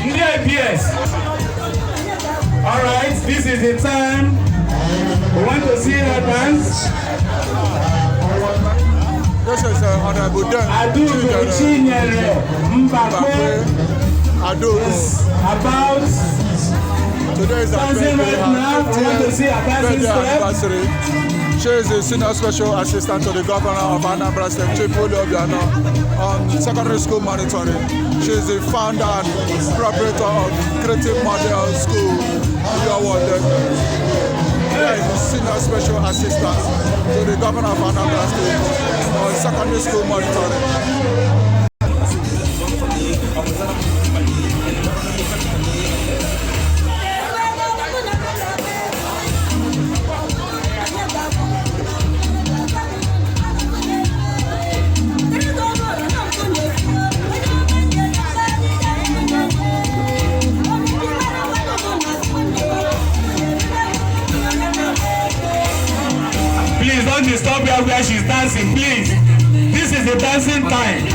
NDIPS. Alright, this is the time. We want to see her dance. This is Honorable Dan. Adugo Chinyere Mbappe. About today is our birthday anniversary. She is the Senior Special Assistant to the Governor of Anambra State, Chief Willie Obiano, on secondary school monitoring. She is the founder and proprietor of Creative Model School. She is the Senior Special Assistant to the Governor of Anambra State on secondary school monitoring. Please don't disturb her where she's dancing, please. This is the dancing time.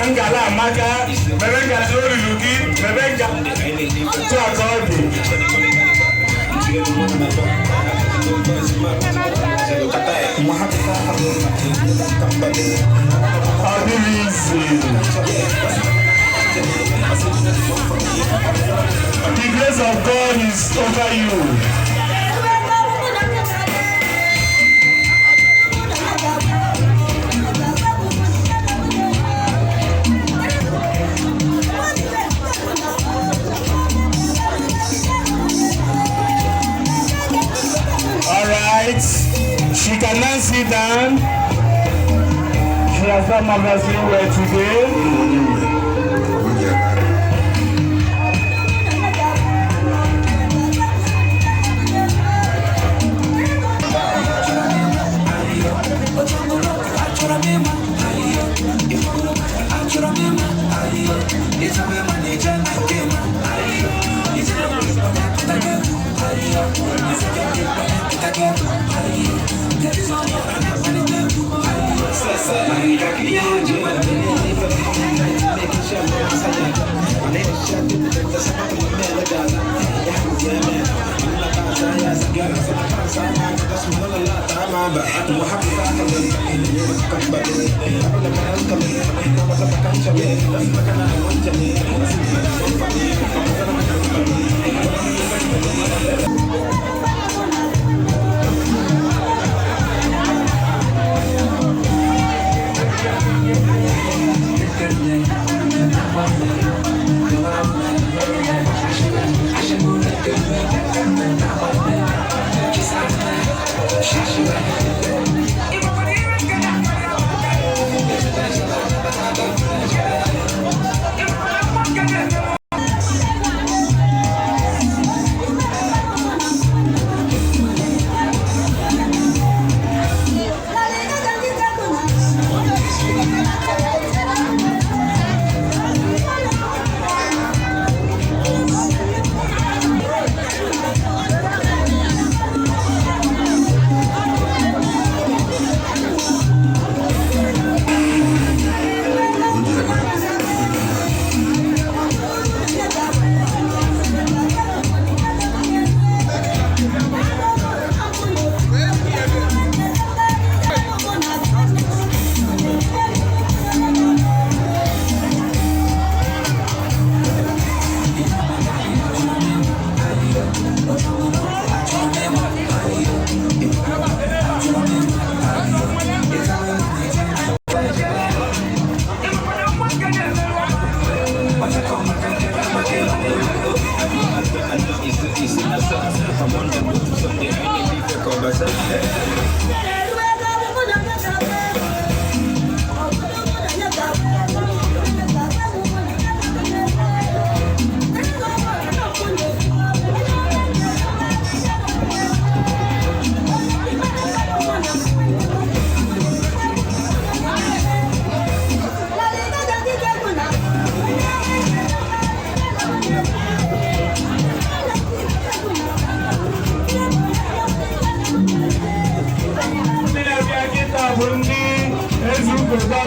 Ngala maka, mebenga sori luki, mebenga tu akodi. The grace of God is over you. Alright, she can now sit down. She has done marvelously well today.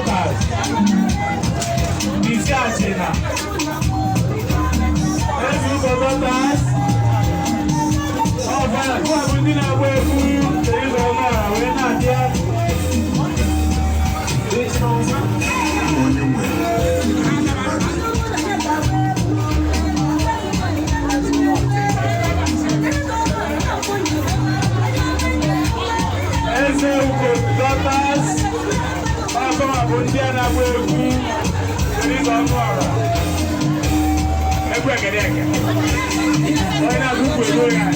daughters. Isi Achena. Ezuko daughters. Ọ̀fẹ́ àti àbúndí náà wé fún èyí lọ́wọ́ àwẹ̀ náà jẹ́. Ezuko daughters. Ọ̀fẹ́ àbúndí náà wé fún èyí lọ́wọ́ àwẹ̀. Ẹgbẹ́ gẹ̀dẹ̀ ẹ̀kẹ́. Wọ́n náà dúpọ̀ èlò yẹn.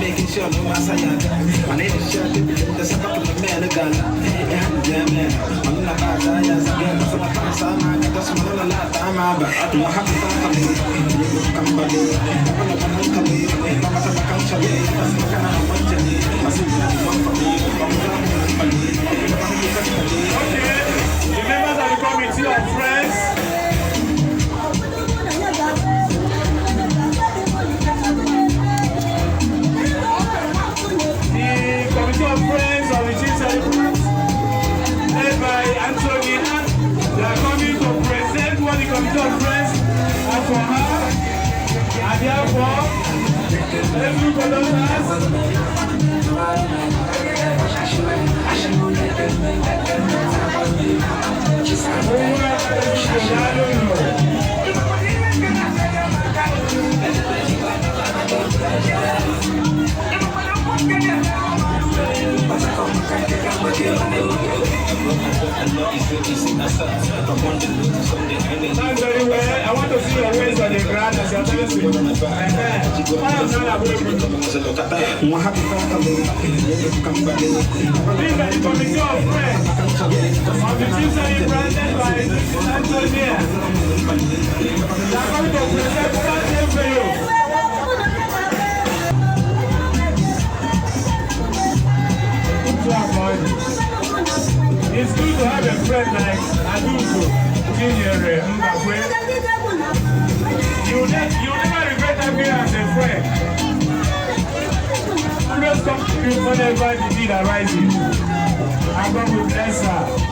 Making sure no matter my name is Shaq, the second of man, the gun, and yeah, man. I'm not bad, I again, for the past, I'm not a lot, I'm out, but I don't have to come in. Come by the the members of the committee of friends. Friends of the chief celebrants, led by Antonina, they are coming to present what the committee of friends have for her, and therefore, let's look at very well. I want to see your waist on the ground as you're telling me. These are the committee of friends of the chief branded by Antonia. They are going to present something for you. It's good to have a friend like Aduko, Kinyere, Mbakwe. You'll never regret having her as a friend. Always come to you whenever the need arises. And God will bless her.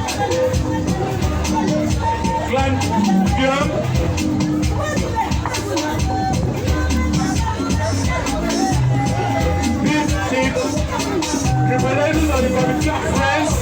Clan Bion. These six representatives of the committee of friends